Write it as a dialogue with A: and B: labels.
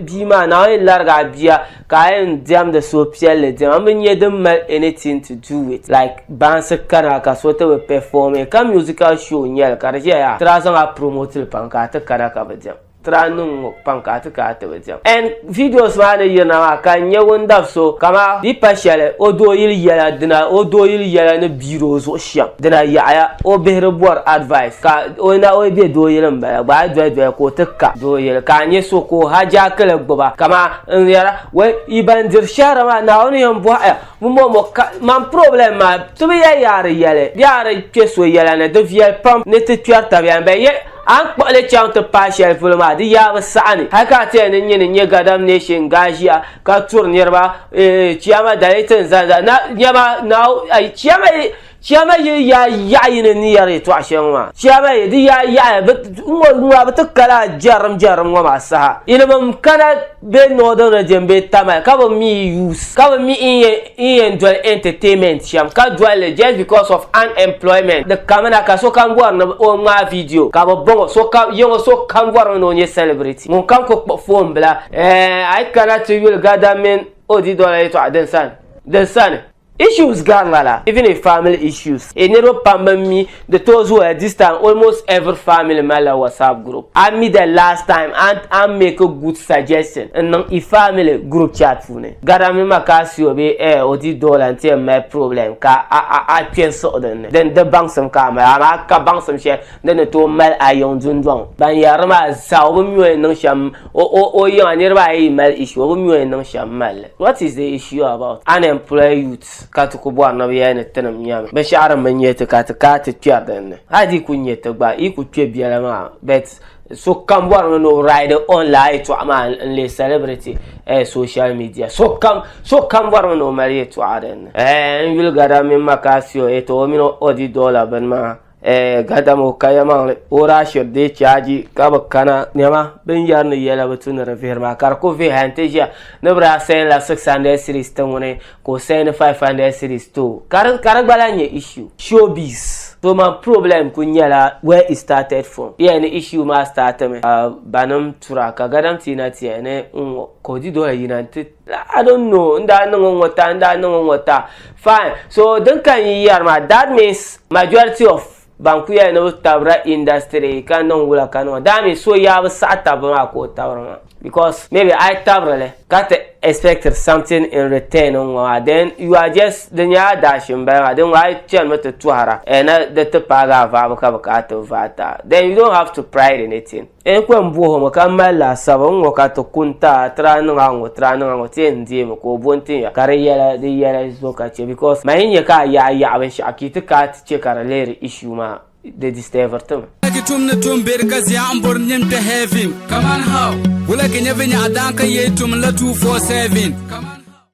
A: bima na wani larga biya kayan jam da so piel jam am nye dem mal anything to do with like banse kana ka so to perform ka musical show nyel karje ya tra so a promote panka ta kana ka bajam tranung panka ta ka ta bajam and videos ma ne yana ka nyewon daf so kama di pashale odo yil yala dina odo yil yala ne biro so sham dina ya o behre bor advice ka o na o be do yil ba do ko takka do yil ka nye so ko haja kala gba kama yara we ibandir shara ma na oni yam bo mo man problem ma to be yare yale keso yala ne de viel pam ne te tuarta bien be ye an kpale chant partial fulma di ya sa'ani haka te ne nye gadam nation gajia ka tur nirba chiama dalitin zanza na nyama na ai chiama ya yin ni yare to ashenwa chiama di ya ngwa batakala jaram wa masaha ilmam kana be no na jembe tama ka ba mi use ka ba mi in entertainment sham ka dwell just because of unemployment the kamana ka so kan gwar na o ma video ka ba bongo so ka yongo so kan gwar no nye celebrity mon kan ko phone bla I cannot to will Gadam odi dollar to adensan issues garnala, even a family issues. A never pamber me the those who are this time almost every family mala WhatsApp group. I meet the last time and I make a good suggestion and non a family group chat fune. Gadam makasio be odi dollar and tell my problem ka I can so then the bank some camera I ka bank some share then the to mal ayon dun ban yarma sa obu no sham o yan nearby mal issue obu no sham mal. What is the issue about unemployed youth? Katuku bwa na biya ne tanam nyame be shara manyete ka ta tyaden hadi kunyete gba iku twebia ma bet so kam bwa no ride online to ama le celebrity social media so kam bwa no mari to aden wil Gadam makasio to mino odi dollar ban ma Gadam kayama ora shirde chaji kaba kana nema ben yarne yela batun referma kar ko ve hanteja ne bra sen la 600 series tangone ko sen 500 series to kar balanye issue showbiz so my problem kunyala where it started from yeah the issue ma start me banam turaka Gadam tina tiene ko di do yinante I don't know nda wata fine so then kan yar ma that means majority of bankuya no tabra industry kan non wula kanu dami so ya ba sa tabra ko tabra because maybe I tabrale got to expect something in return on then you are just the nya dashin ba then why chen mata tuara and the tapaga va ka to vata then you don't have to pride in anything kwem bo mo kamala sabon wo ka to kunta tranango tin di mo ko bontin ya kariyala di yala zo ka che because mahinye ka ya ban shaki ta ka ce karalere issue ma de distevertum
B: tum na tum berkas ya ambor nyem to heaven Kaman how wala ke nyevenya adanka yetum la 247